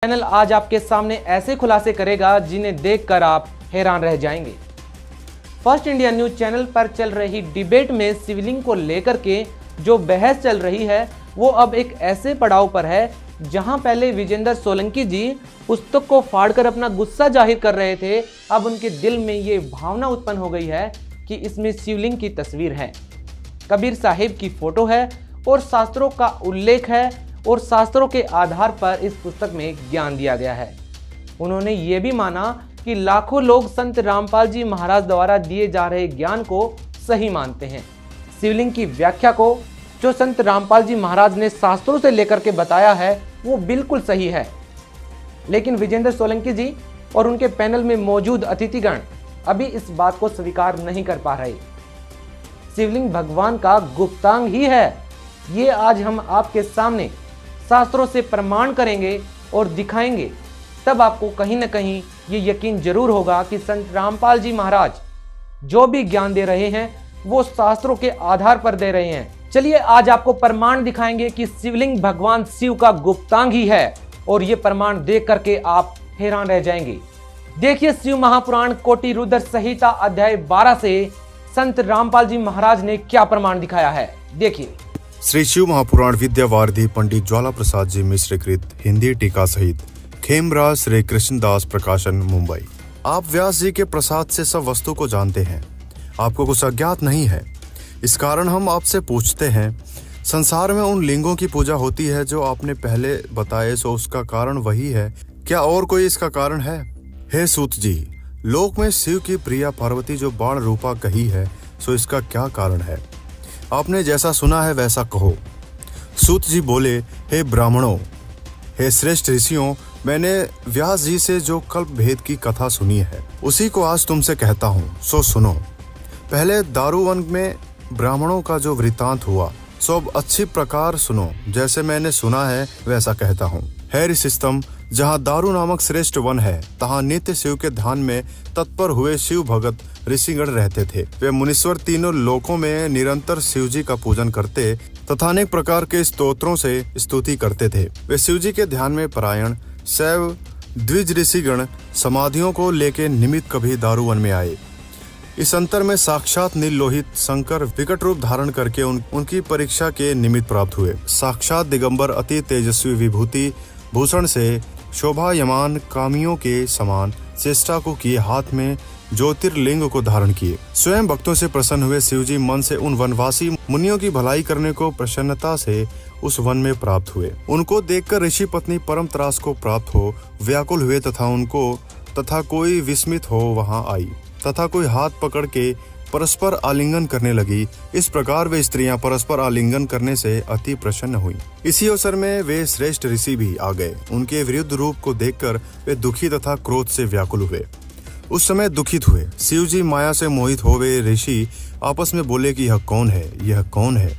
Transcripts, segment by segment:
Channel आज आपके सामने ऐसे खुलासे करेगा जिन्हें देखकर आप हैरान रह जाएंगे। फर्स्ट इंडिया न्यूज चैनल पर चल रही डिबेट में शिवलिंग को लेकर के जो बहस चल रही है वो अब एक ऐसे पड़ाव पर है जहां पहले विजेंद्र सोलंकी जी पुस्तक को फाड़कर अपना गुस्सा जाहिर कर रहे थे, अब उनके दिल में ये भावना उत्पन्न हो गई है कि इसमें शिवलिंग की तस्वीर है, कबीर साहिब की फोटो है और शास्त्रों का उल्लेख है और शास्त्रों के आधार पर इस पुस्तक में ज्ञान दिया गया है। उन्होंने ये भी माना कि लाखों लोग संत रामपाल जी महाराज द्वारा दिए जा रहे ज्ञान को सही मानते हैं। शिवलिंग की व्याख्या को जो संत रामपाल जी महाराज ने शास्त्रों से लेकर के बताया है वो बिल्कुल सही है, लेकिन विजेंद्र सोलंकी जी और उनके पैनल में मौजूद अतिथिगण अभी इस बात को स्वीकार नहीं कर पा रहे। शिवलिंग भगवान का गुप्तांग ही है, ये आज हम आपके सामने शास्त्रों से प्रमाण करेंगे और दिखाएंगे, तब आपको कहीं ना कहीं ये यकीन जरूर होगा कि संत रामपाल जी महाराज जो भी ज्ञान दे रहे हैं वो शास्त्रों के आधार पर दे रहे हैं। चलिए आज आपको प्रमाण दिखाएंगे कि शिवलिंग भगवान शिव का गुप्तांग ही है और ये प्रमाण देख करके आप हैरान रह जाएंगे। देखिए शिव महापुराण कोटि रुद्र संहिता अध्याय 12 से संत रामपाल जी महाराज ने क्या प्रमाण दिखाया है। देखिए। श्री शिव महापुराण विद्यावारिधि पंडित ज्वाला प्रसाद जी मिश्र कृत हिंदी टीका सहित खेमराज श्री कृष्णदास प्रकाशन मुंबई। आप व्यास जी के प्रसाद से सब वस्तु को जानते हैं, आपको कुछ अज्ञात नहीं है। इस कारण हम आपसे पूछते हैं, संसार में उन लिंगों की पूजा होती है जो आपने पहले बताए, सो उसका कारण वही है, क्या और कोई इसका कारण है? हे सूत जी, लोक में शिव की प्रिया पार्वती जो बाण रूपा कही है, सो इसका क्या कारण है? आपने जैसा सुना है वैसा कहो। सूत जी बोले, हे ब्राह्मणों, हे श्रेष्ठ ऋषियों, मैंने व्यास जी से जो कल्प भेद की कथा सुनी है उसी को आज तुमसे कहता हूँ, सो सुनो। पहले दारुवन में ब्राह्मणों का जो वृतांत हुआ सो अब अच्छी प्रकार सुनो, जैसे मैंने सुना है वैसा कहता हूँ। है ऋषिस्तम, जहाँ दारू नामक श्रेष्ठ वन है, तहाँ नित्य शिव के ध्यान में तत्पर हुए शिव भगत ऋषिगण रहते थे। वे मुनीश्वर तीनों लोकों में निरंतर शिव जी का पूजन करते तथा अनेक प्रकार के स्तोत्रों से स्तुति करते थे। वे शिव जी के ध्यान में परायण शैव द्विज ऋषिगण समाधियों को लेके निमित्त कभी दारुवन में आए। इस अंतर में साक्षात नीललोहित शंकर विकट रूप धारण करके उनकी परीक्षा के निमित्त प्राप्त हुए। साक्षात दिगंबर अति तेजस्वी विभूति भूषण से शोभायमान कामियों के समान चेष्टा को किए, हाथ में ज्योतिर्लिंग को धारण किए। स्वयं भक्तों से प्रसन्न हुए शिवजी मन से उन वनवासी मुनियों की भलाई करने को प्रसन्नता से उस वन में प्राप्त हुए। उनको देखकर ऋषि पत्नी परम त्रास को प्राप्त हो व्याकुल हुए तथा कोई विस्मित हो वहां आई तथा कोई हाथ पकड़ के परस्पर आलिंगन करने लगी। इस प्रकार वे स्त्रियां परस्पर आलिंगन करने से अति प्रसन्न हुई। इसी अवसर में वे श्रेष्ठ ऋषि भी आ गए। उनके विरुद्ध रूप को देखकर वे दुखी तथा क्रोध से व्याकुल हुए। उस समय दुखित हुए शिव जी माया से मोहित हो वे ऋषि आपस में बोले कि यह कौन है, यह कौन है,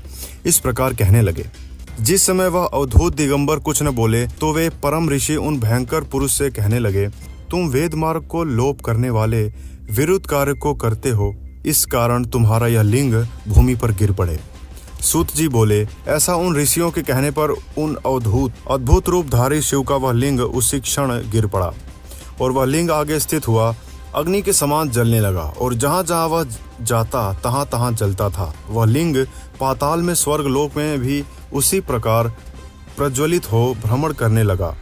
इस प्रकार कहने लगे। जिस समय वह अवधूत दिगंबर कुछ न बोले तो वे परम ऋषि उन भयंकर पुरुष से कहने लगे, तुम वेद मार्ग को लोप करने वाले विरुद्ध कार्य को करते हो, इस कारण तुम्हारा यह लिंग भूमि पर गिर पड़े। सूत जी बोले, ऐसा उन ऋषियों के कहने पर उन अद्भुत रूपधारी शिव का वह लिंग उसी क्षण गिर पड़ा और वह लिंग आगे स्थित हुआ अग्नि के समान जलने लगा और जहाँ जहाँ वह जाता तहाँ तहाँ जलता था। वह लिंग पाताल में स्वर्ग लोक में भी उसी प्रकार प्रज्वलित हो भ्रमण करने लगा,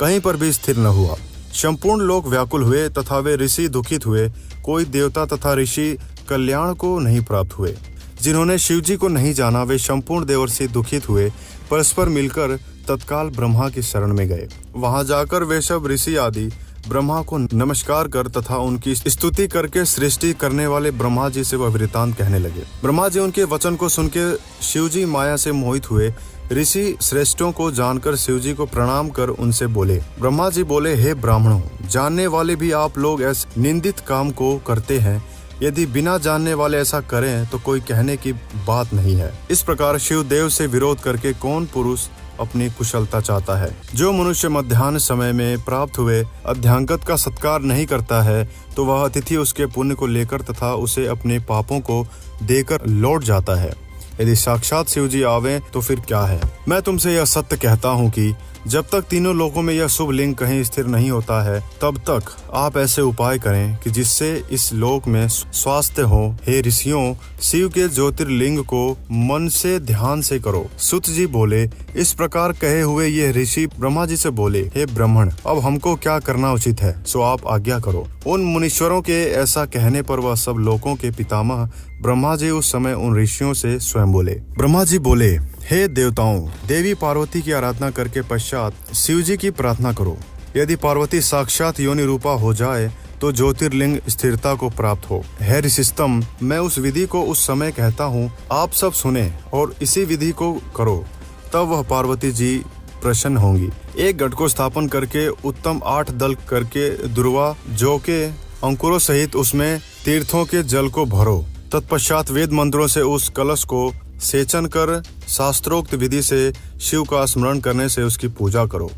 कहीं पर भी स्थिर न हुआ। संपूर्ण लोक व्याकुल हुए तथा वे ऋषि दुखित हुए। कोई देवता तथा ऋषि कल्याण को नहीं प्राप्त हुए। जिन्होंने शिवजी को नहीं जाना वे संपूर्ण देवर्षि दुखित हुए, परस्पर मिलकर तत्काल ब्रह्मा की शरण में गए। वहां जाकर वे सब ऋषि आदि ब्रह्मा को नमस्कार कर तथा उनकी स्तुति करके सृष्टि करने वाले ब्रह्मा जी से वह वृतांत कहने लगे। ब्रह्मा जी उनके वचन को सुन के शिवजी माया से मोहित हुए। ऋषि श्रेष्ठों को जानकर शिवजी को प्रणाम कर उनसे बोले। ब्रह्मा जी बोले, हे ब्राह्मणों, जानने वाले भी आप लोग ऐसे निंदित काम को करते हैं। यदि बिना जानने वाले ऐसा करें तो कोई कहने की बात नहीं है। इस प्रकार शिव देव से विरोध करके कौन पुरुष अपनी कुशलता चाहता है? जो मनुष्य मध्याह्न समय में प्राप्त हुए अध्यांगत का सत्कार नहीं करता है तो वह अतिथि उसके पुण्य को लेकर तथा उसे अपने पापों को देकर लौट जाता है। यदि साक्षात शिव जी आवे तो फिर क्या है। मैं तुमसे यह सत्य कहता हूँ कि जब तक तीनों लोकों में यह शुभ लिंग कहीं स्थिर नहीं होता है, तब तक आप ऐसे उपाय करें कि जिससे इस लोक में स्वास्थ्य हो। हे ऋषियों, शिव के ज्योतिर्लिंग को मन से ध्यान से करो। सुत जी बोले, इस प्रकार कहे हुए ये ऋषि ब्रह्मा जी से बोले, हे ब्राह्मण, अब हमको क्या करना उचित है, सो आप आज्ञा करो। उन मुनीश्वरों के ऐसा कहने पर वह सब लोकों के पितामह ब्रह्मा जी उस समय उन ऋषियों से स्वयं बोले। ब्रह्मा जी बोले, हे देवताओं, देवी पार्वती की आराधना करके पश्चात शिव जी की प्रार्थना करो। यदि पार्वती साक्षात योनि रूपा हो जाए तो ज्योतिर्लिंग स्थिरता को प्राप्त हो। हे ऋषिस्तम, मैं उस विधि को उस समय कहता हूँ, आप सब सुने और इसी विधि को करो, तब वह पार्वती जी प्रसन्न होंगी। एक गढ़ को स्थापन करके उत्तम 8 दल करके दुर्वा जौ के अंकुरों सहित उसमें तीर्थों के जल को भरो। तत्पश्चात वेद मंत्रों से उस कलश को सेचन कर शास्त्रोक्त विधि से शिव का स्मरण करने से उसकी पूजा करो।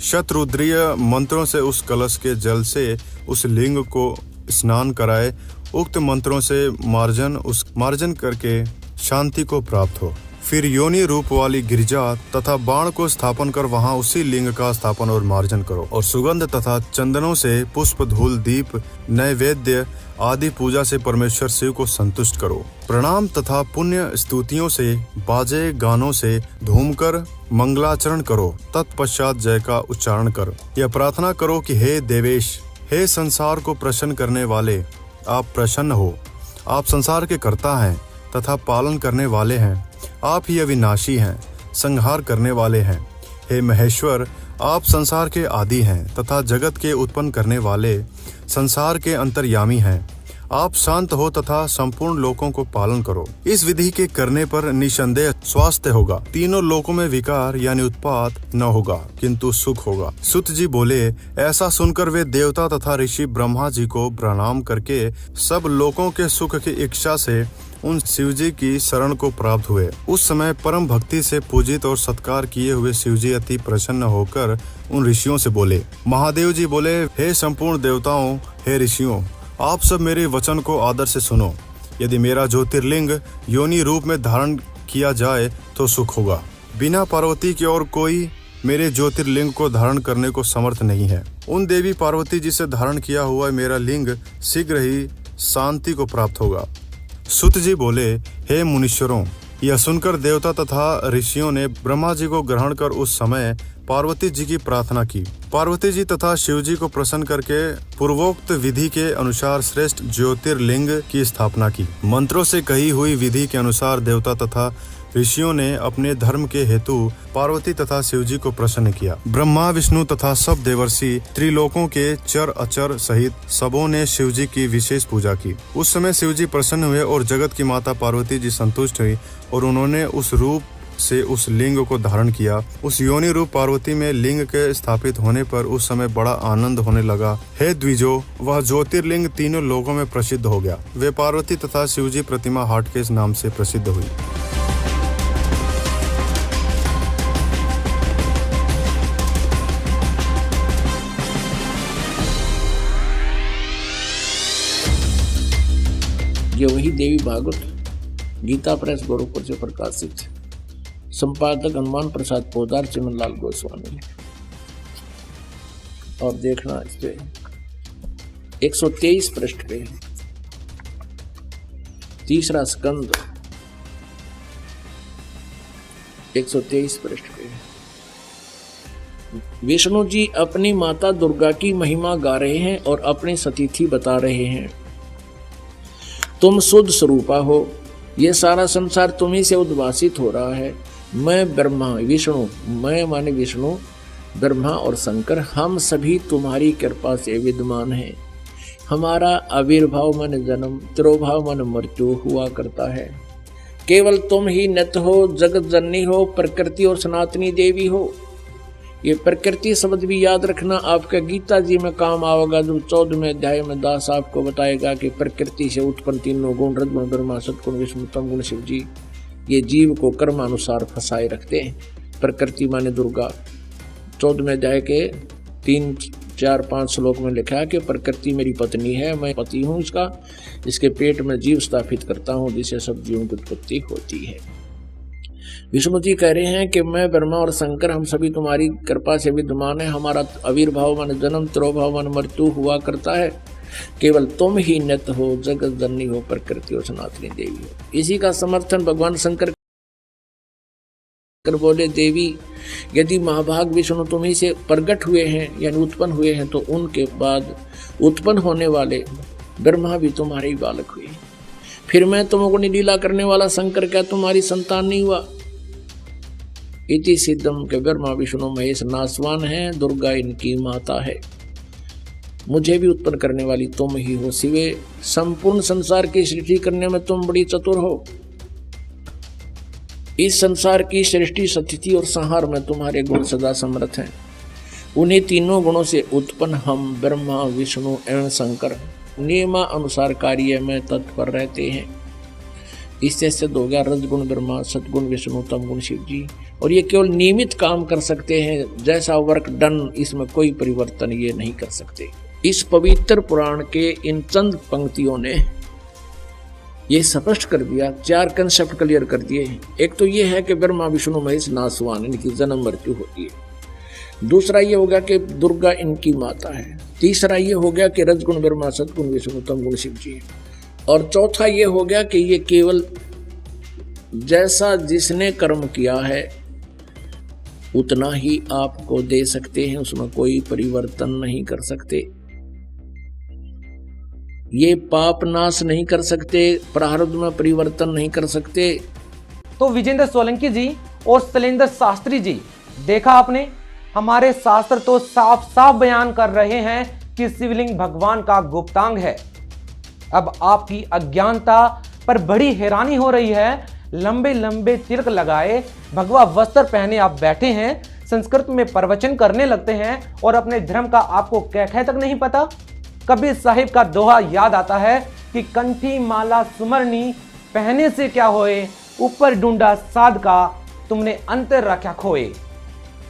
शतरुद्रीय मंत्रों से उस कलश के जल से उस लिंग को स्नान कराए। उक्त मंत्रों से मार्जन करके शांति को प्राप्त हो। फिर योनि रूप वाली गिरिजा तथा बाण को स्थापन कर वहां उसी लिंग का स्थापन और मार्जन करो और सुगंध तथा चंदनों से पुष्प, धूल, दीप, नैवेद्य आदि पूजा से परमेश्वर शिव को संतुष्ट करो। प्रणाम तथा पुण्य स्तुतियों से, बाजे गानों से धूमकर मंगलाचरण करो। तत्पश्चात जय का उच्चारण कर यह प्रार्थना करो कि हे देवेश, हे संसार को प्रसन्न करने वाले, आप प्रसन्न हो। आप संसार के कर्ता हैं तथा पालन करने वाले हैं। आप ही अविनाशी हैं, संहार करने वाले हैं। हे महेश्वर, आप संसार के आदि हैं तथा जगत के उत्पन्न करने वाले, संसार के अंतर्यामी हैं। आप शांत हो तथा संपूर्ण लोकों को पालन करो। इस विधि के करने पर निसंदेह स्वास्थ्य होगा। तीनों लोकों में विकार यानी उत्पात न होगा, किंतु सुख होगा। सुत जी बोले, ऐसा सुनकर वे देवता तथा ऋषि ब्रह्मा जी को प्रणाम करके सब लोकों के सुख की इच्छा से उन शिवजी की शरण को प्राप्त हुए। उस समय परम भक्ति से पूजित और सत्कार किए हुए शिवजी अति प्रसन्न होकर उन ऋषियों से बोले। महादेव जी बोले, हे संपूर्ण देवताओं, हे ऋषियों, आप सब मेरे वचन को आदर से सुनो। यदि मेरा ज्योतिर्लिंग योनि रूप में धारण किया जाए तो सुख होगा। बिना पार्वती के और कोई मेरे ज्योतिर्लिंग को धारण करने को समर्थ नहीं है। उन देवी पार्वती जी से धारण किया हुआ मेरा लिंग शीघ्र ही शांति को प्राप्त होगा। सुत जी बोले, हे मुनीश्वरों, यह सुनकर देवता तथा ऋषियों ने ब्रह्मा जी को ग्रहण कर उस समय पार्वती जी की प्रार्थना की। पार्वती जी तथा शिव जी को प्रसन्न करके पूर्वोक्त विधि के अनुसार श्रेष्ठ ज्योतिर्लिंग की स्थापना की। मंत्रों से कही हुई विधि के अनुसार देवता तथा ऋषियों ने अपने धर्म के हेतु पार्वती तथा शिव जी को प्रसन्न किया। ब्रह्मा, विष्णु तथा सब देवर्षि, त्रिलोकों के चर अचर सहित सबों ने शिव जी की विशेष पूजा की। उस समय शिव जी प्रसन्न हुए और जगत की माता पार्वती जी संतुष्ट हुई और उन्होंने उस रूप से उस लिंग को धारण किया। उस योनि रूप पार्वती में लिंग के स्थापित होने पर उस समय बड़ा आनंद होने लगा। हे द्विजो, वह ज्योतिर्लिंग तीनों लोगों में प्रसिद्ध हो गया। वे पार्वती तथा शिवजी प्रतिमा हाट के नाम से प्रसिद्ध हुई। ये वही देवी भागवत गीता प्रेस गोरखपुर से प्रकाशित। संपादक हनुमान प्रसाद पोदार, चिमनलाल गोस्वामी। और देखना इस पे 123 पृष्ठ पे, तीसरा स्कंद 123 पृष्ठ पे विष्णु जी अपनी माता दुर्गा की महिमा गा रहे हैं और अपनी सतीथि बता रहे हैं। तुम शुद्ध स्वरूपा हो, यह सारा संसार तुम्ही से उद्भासित हो रहा है। मैं ब्रह्मा, विष्णु, मैं माने विष्णु, ब्रह्मा और शंकर, हम सभी तुम्हारी कृपा से विद्यमान हैं। हमारा आविर्भाव मन जन्म, तिरोभाव मन मृत्यु हुआ करता है। केवल तुम ही नित्य हो, जगत जननी हो, प्रकृति और सनातनी देवी हो। ये प्रकृति शब्द भी याद रखना, आपका गीता जी में काम आएगा। जो 14वें अध्याय में दास आपको बताएगा कि प्रकृति से उत्पन्न तीनों गुण, रजगुण, ब्रह्मा, सत्गुण, विष्णु, तम गुण, शिव जी, ये जीव को कर्मानुसार फंसाए रखते हैं। प्रकृति माने दुर्गा। 14वें अध्याय के 3, 4, 5 श्लोक में लिखा है कि प्रकृति मेरी पत्नी है, मैं पति हूँ इसका, इसके पेट में जीव स्थापित करता हूँ जिससे सब जीवों की उत्पत्ति होती है। विष्णु जी कह रहे हैं कि मैं ब्रह्मा और शंकर हम सभी तुम्हारी कृपा से विद्यमान है। हमारा आविर्भाव मन जन्म, तिरोभाव मन मृत्यु हुआ करता है। केवल तुम ही नित्य हो, जगत जननी हो, प्रकृति हो, सनातनी देवी हो। इसी का समर्थन भगवान शंकर कर बोले, देवी यदि महाभाग विष्णु तुम्ही से प्रकट हुए हैं यानी उत्पन्न हुए हैं, तो उनके बाद उत्पन्न होने वाले ब्रह्मा भी तुम्हारे ही बालक हुए। फिर मैं तुमको लीला करने वाला शंकर क्या तुम्हारी संतान नहीं हुआ? इति सिद्धम के ब्रह्मा विष्णु महेश नासवान है, दुर्गा इनकी माता है। मुझे भी उत्पन्न करने वाली तुम ही हो शिवे। संपूर्ण संसार की सृष्टि करने में तुम बड़ी चतुर हो। इस संसार की सृष्टि, स्थिति और संहार में तुम्हारे गुण सदा समर्थ हैं। उन्हीं तीनों गुणों से उत्पन्न हम ब्रह्मा विष्णु एवं शंकर नियमा अनुसार कार्य में तत्पर रहते हैं। इससे सिद्ध हो गया रजगुण ब्रह्मा, सतगुण विष्णु, तमगुण शिव जी। और ये केवल नियमित काम कर सकते हैं, जैसा वर्क डन, इसमें कोई परिवर्तन ये नहीं कर सकते। इस पवित्र पुराण के इन चंद पंक्तियों ने ये स्पष्ट कर दिया, 4 कंसेप्ट क्लियर कर दिए। एक तो ये है कि ब्रह्मा विष्णु महेश नासवान, इनकी जन्म मृत्यु होती है। दूसरा ये हो गया कि दुर्गा इनकी माता है। तीसरा ये हो गया कि रजगुण ब्रह्मा, सतगुण विष्णु, तमगुण शिव जी। और चौथा ये हो गया कि ये केवल जैसा जिसने कर्म किया है उतना ही आपको दे सकते हैं, उसमें कोई परिवर्तन नहीं कर सकते। ये पाप नाश नहीं कर सकते, प्रारब्ध में परिवर्तन नहीं कर सकते। तो विजेंद्र सोलंकी जी और शैलेंद्र शास्त्री जी, देखा आपने, हमारे शास्त्र तो साफ साफ बयान कर रहे हैं कि शिवलिंग भगवान का गुप्तांग है। अब आपकी अज्ञानता पर बड़ी हैरानी हो रही है। लंबे लंबे तिलक लगाए, भगवा वस्त्र पहने आप बैठे हैं, संस्कृत में प्रवचन करने लगते हैं और अपने धर्म का आपको क्या तक नहीं पता। कबीर साहिब का दोहा याद आता है कि कंठी माला सुमरनी पहने से क्या होए, ऊपर डूंडा साध का तुमने अंतर रखा खोए।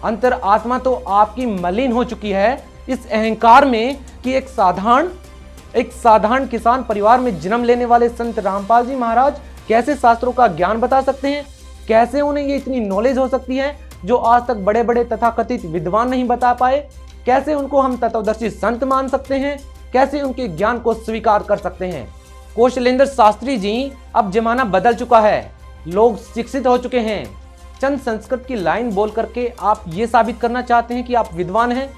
अंतर आत्मा तो आपकी मलिन हो चुकी है इस अहंकार में कि एक साधारण किसान परिवार में जन्म लेने वाले संत रामपाल जी महाराज कैसे शास्त्रों का ज्ञान बता सकते हैं। कैसे उन्हें ये इतनी नॉलेज हो सकती है जो आज तक बड़े बड़े तथाकथित विद्वान नहीं बता पाए। कैसे उनको हम तत्वदर्शी संत मान सकते हैं, कैसे उनके ज्ञान को स्वीकार कर सकते हैं। कौशलेंद्र शास्त्री जी, अब जमाना बदल चुका है, लोग शिक्षित हो चुके हैं। चंद संस्कृत की लाइन बोल करके आप ये साबित करना चाहते हैं कि आप विद्वान हैं।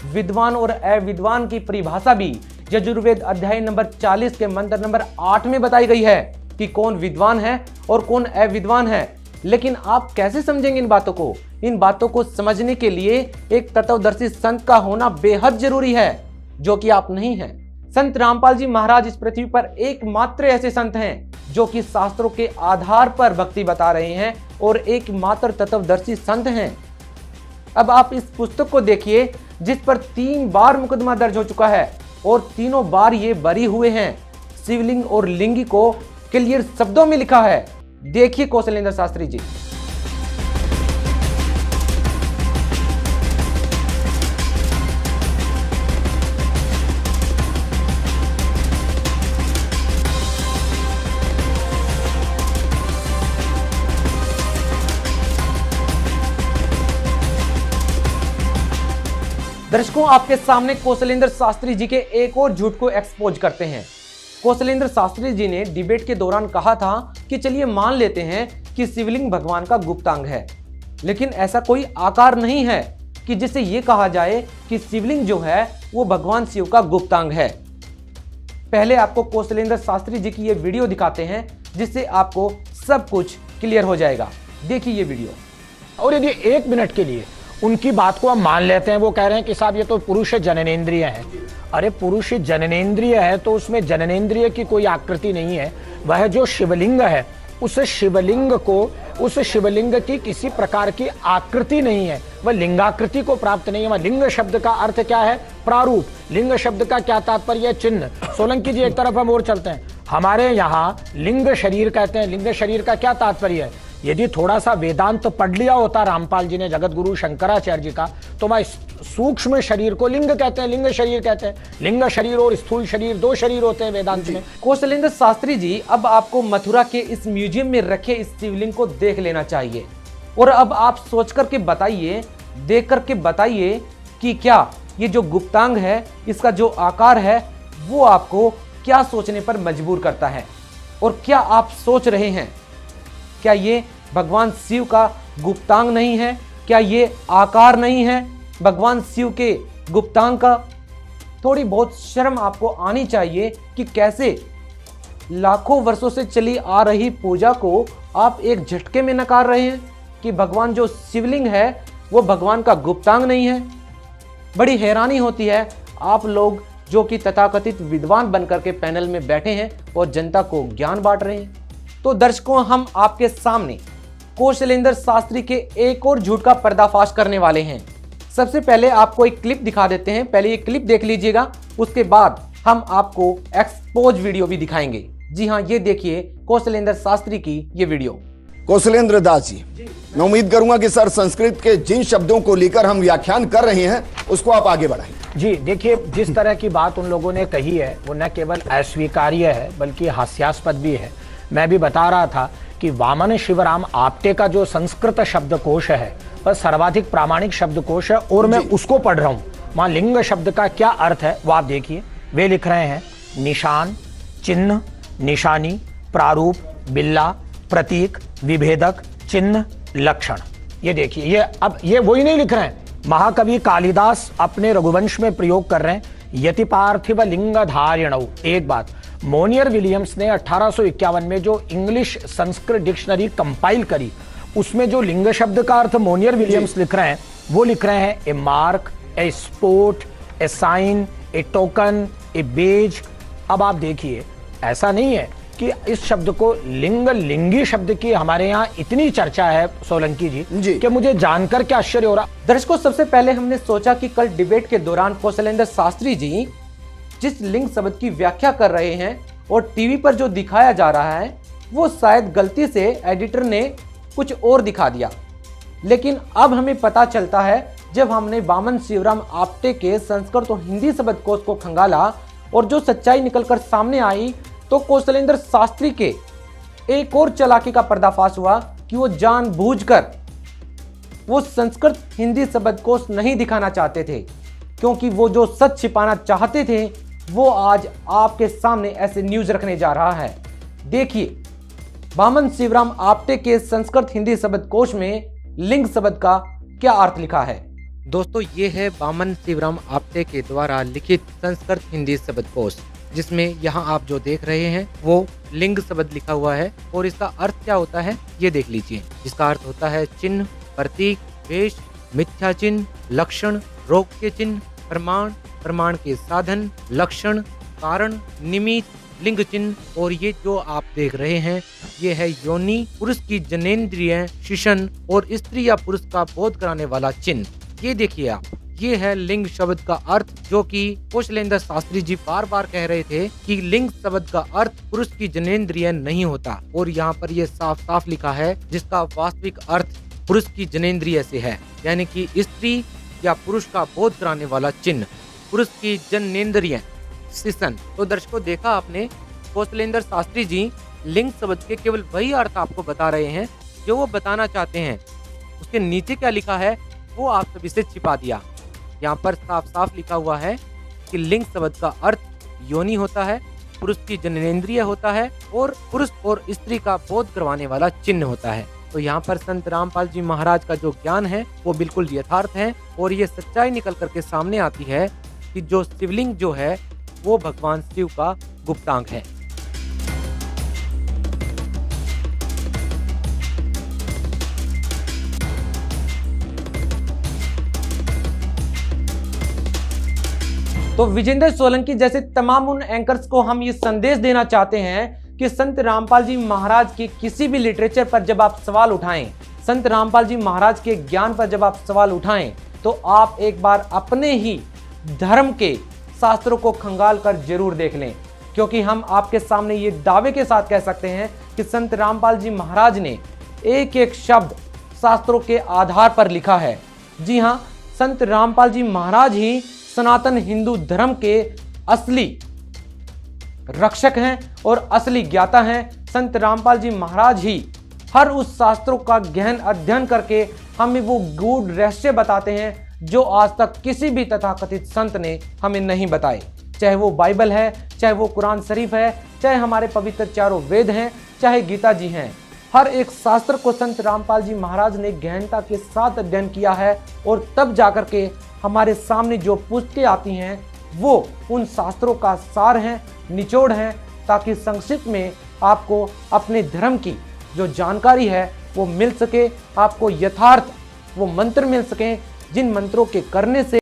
विद्वान और अविद्वान की परिभाषा भी यजुर्वेद अध्याय नंबर 40 के मंत्र नंबर 8 में बताई गई है कि कौन विद्वान है और कौन अविद्वान है। लेकिन आप कैसे समझेंगे इन बातों को? इन बातों को समझने के लिए एक तत्वदर्शी संत का होना बेहद जरूरी है, जो कि आप नहीं हैं। संत रामपाल जी महाराज इस पृथ्वी पर एकमात्र ऐसे संत हैं जो कि शास्त्रों के आधार पर भक्ति बता रहे हैं और एकमात्र तत्वदर्शी संत हैं। अब आप इस पुस्तक को देखिए जिस पर 3 बार मुकदमा दर्ज हो चुका है और तीनों बार ये बरी हुए हैं। शिवलिंग और लिंगी को क्लियर शब्दों में लिखा है। देखिए कौशलेंद्र शास्त्री जी। दर्शकों, आपके सामने कौशलेंद्र शास्त्री जी के एक और झूठ को एक्सपोज करते हैं। कौशलेंद्र शास्त्री जी ने डिबेट के दौरान कहा था कि चलिए मान लेते हैं कि शिवलिंग भगवान का गुप्तांग है, लेकिन ऐसा कोई आकार नहीं है कि जिसे ये कहा जाए कि शिवलिंग जो है वो भगवान शिव का गुप्तांग है। पहले आपको कौशलेंद्र शास्त्री जी की ये वीडियो दिखाते हैं जिससे आपको सब कुछ क्लियर हो जाएगा। देखिए ये वीडियो। और यदि 1 मिनट के लिए उनकी बात को हम मान लेते हैं, वो कह रहे हैं कि साहब ये तो पुरुष जननेंद्रिय है। अरे पुरुष जननेंद्रिय है तो उसमें जननेंद्रिय की कोई आकृति नहीं है। वह जो शिवलिंग है उस शिवलिंग की किसी प्रकार की आकृति नहीं है, वह लिंगाकृति को प्राप्त नहीं है। वह लिंग शब्द का अर्थ क्या है? प्रारूप। लिंग शब्द का क्या तात्पर्य है? चिन्ह। सोलंकी जी एक तरफ हम और चलते हैं। हमारे यहाँ लिंग शरीर कहते हैं। लिंग शरीर का क्या तात्पर्य है? यदि थोड़ा सा वेदांत पढ़ लिया होता रामपाल जी ने जगत गुरु शंकराचार्य जी का, तो मैं सूक्ष्म शरीर को लिंग कहते हैं, लिंग शरीर कहते हैं। लिंग शरीर और स्थूल शरीर दो शरीर होते हैं वेदांत में। कौशलेंद्र शास्त्री जी, अब आपको मथुरा के इस म्यूजियम में रखे इस शिवलिंग को देख लेना चाहिए और अब आप सोच करके बताइए, देख करके बताइए कि क्या ये जो गुप्तांग है, इसका जो आकार है, वो आपको क्या सोचने पर मजबूर करता है। और क्या आप सोच रहे हैं, क्या ये भगवान शिव का गुप्तांग नहीं है? क्या ये आकार नहीं है भगवान शिव के गुप्तांग का? थोड़ी बहुत शर्म आपको आनी चाहिए कि कैसे लाखों वर्षों से चली आ रही पूजा को आप एक झटके में नकार रहे हैं कि भगवान जो शिवलिंग है वो भगवान का गुप्तांग नहीं है। बड़ी हैरानी होती है आप लोग जो कि तथाकथित विद्वान बनकर के पैनल में बैठे हैं और जनता को ज्ञान बांट रहे हैं। तो दर्शकों, हम आपके सामने कौशलेंद्र शास्त्री के एक और झूठ का पर्दाफाश करने वाले हैं। सबसे पहले आपको एक क्लिप दिखा देते हैं, पहले ये क्लिप देख लीजिएगा, उसके बाद हम आपको एक्सपोज वीडियो भी दिखाएंगे। जी हाँ, ये देखिए कौशलेंद्र शास्त्री की ये वीडियो। कौशलेंद्र दास जी, मैं उम्मीद करूंगा कि सर संस्कृत के जिन शब्दों को लेकर हम व्याख्यान कर रहे हैं उसको आप आगे बढ़ाएं। जी देखिए, जिस तरह की बात उन लोगों ने कही है वो न केवल अस्वीकार्य है बल्कि हास्यास्पद भी है। मैं भी बता रहा था कि वामन शिवराम आप्टे का जो संस्कृत शब्दकोश है वह सर्वाधिक प्रामाणिक शब्दकोश है और मैं उसको पढ़ रहा हूँ। वहाँ लिंग शब्द का क्या अर्थ है वो आप देखिए। वे लिख रहे हैं निशान, चिन्ह, निशानी, प्रारूप, बिल्ला, प्रतीक, विभेदक, चिन्ह, लक्षण। ये देखिए, ये वही नहीं लिख रहे हैं, महाकवि कालिदास अपने रघुवंश में प्रयोग कर रहे हैं यति पार्थिव लिंग धारिणौ। एक बात, मोनियर विलियम्स ने 1851 में जो इंग्लिश संस्कृत डिक्शनरी कंपाइल करी उसमें जो लिंग शब्द का अर्थ मोनियर विलियम्स लिख रहे हैं वो लिख रहे हैं ए mark, a sport, A sign, A token, A beige. अब आप देखिए, ऐसा नहीं है कि इस शब्द को लिंगी शब्द की हमारे यहाँ इतनी चर्चा है सोलंकी जी कि मुझे जानकर क्या आश्चर्य हो रहा। दर्शकों, सबसे पहले हमने सोचा कि कल डिबेट के दौरान कौशलेंद्र शास्त्री जी जिस लिंग शब्द की व्याख्या कर रहे हैं और टीवी पर जो दिखाया जा रहा है वो शायद गलती से एडिटर ने कुछ और दिखा दिया, लेकिन अब हमें पता चलता है जब हमने वामन शिवराम आप्टे के संस्कृत और हिंदी शब्दकोश को खंगाला और जो सच्चाई निकलकर सामने आई तो कौशलेंद्र शास्त्री के एक और चालाकी का पर्दाफाश हुआ कि वो जानबूझकर वो संस्कृत हिंदी शब्दकोश नहीं दिखाना चाहते थे, क्योंकि वो जो सच छिपाना चाहते थे वो आज आपके सामने ऐसे न्यूज रखने जा रहा है। देखिए, वामन शिवराम आप्टे के संस्कृत हिंदी शब्दकोश में लिंग शब्द का क्या अर्थ लिखा है। दोस्तों, ये है वामन शिवराम आप्टे के द्वारा लिखित संस्कृत हिंदी शब्दकोश, जिसमें यहाँ आप जो देख रहे हैं वो लिंग शब्द लिखा हुआ है और इसका अर्थ क्या होता है ये देख लीजिए। इसका अर्थ होता है चिन्ह, प्रतीक, वेश, मिथ्या चिन्ह, लक्षण, रोग के चिन्ह, प्रमाण, प्रमाण के साधन, लक्षण, कारण, निमित्त, लिंग चिन्ह। और ये जो आप देख रहे हैं ये है योनि, पुरुष की जनेंद्रिय, शिशन और स्त्री या पुरुष का बोध कराने वाला चिन्ह। ये देखिए आप, ये है लिंग शब्द का अर्थ, जो कि कौशलेंद्र शास्त्री जी बार बार कह रहे थे कि लिंग शब्द का अर्थ पुरुष की जनेंद्रिय नहीं होता, और यहाँ पर ये साफ साफ लिखा है जिसका वास्तविक अर्थ पुरुष की जनेंद्रिय से है, यानी कि स्त्री या पुरुष का बोध कराने वाला चिन्ह, पुरुष की जनेंद्रिय, शिशन। तो दर्शकों, देखा आपने, कौशलेंद्र शास्त्री जी लिंग शब्द के केवल वही अर्थ आपको बता रहे हैं जो वो बताना चाहते हैं। उसके नीचे क्या लिखा है वो आप सभी से छिपा दिया। यहाँ पर साफ साफ लिखा हुआ है कि लिंग शब्द का अर्थ योनि होता है, पुरुष की जनेंद्रिय होता है और पुरुष और स्त्री का बोध करवाने वाला चिन्ह होता है। तो यहाँ पर संत रामपाल जी महाराज का जो ज्ञान है वो बिल्कुल यथार्थ है, और ये सच्चाई निकल करके सामने आती है कि जो शिवलिंग जो है वो भगवान शिव का गुप्तांग है। तो विजेंद्र सोलंकी जैसे तमाम उन एंकर्स को हम ये संदेश देना चाहते हैं कि संत रामपाल जी महाराज के किसी भी लिटरेचर पर जब आप सवाल उठाएं, संत रामपाल जी महाराज के ज्ञान पर जब आप सवाल उठाएं, तो आप एक बार अपने ही धर्म के शास्त्रों को खंगाल कर जरूर देख लें, क्योंकि हम आपके सामने ये दावे के साथ कह सकते हैं कि संत रामपाल जी महाराज ने एक एक शब्द शास्त्रों के आधार पर लिखा है। जी हाँ, संत रामपाल जी महाराज ही सनातन हिंदू धर्म के असली रक्षक हैं और असली ज्ञाता हैं। संत रामपाल जी महाराज ही हर उस शास्त्रों का गहन अध्ययन करके हमें वो गूढ़ रहस्य बताते हैं जो आज तक किसी भी तथाकथित संत ने हमें नहीं बताए। चाहे वो बाइबल है, चाहे वो कुरान शरीफ है, चाहे हमारे पवित्र चारों वेद हैं, चाहे गीता जी हैं, हर एक शास्त्र को संत रामपाल जी महाराज ने गहनता के साथ अध्ययन किया है और तब जाकर के हमारे सामने जो पुस्तकें आती हैं वो उन शास्त्रों का सार हैं, निचोड़ हैं, ताकि संक्षिप्त में आपको अपने धर्म की जो जानकारी है वो मिल सके, आपको यथार्थ वो मंत्र मिल सके जिन मंत्रों के करने से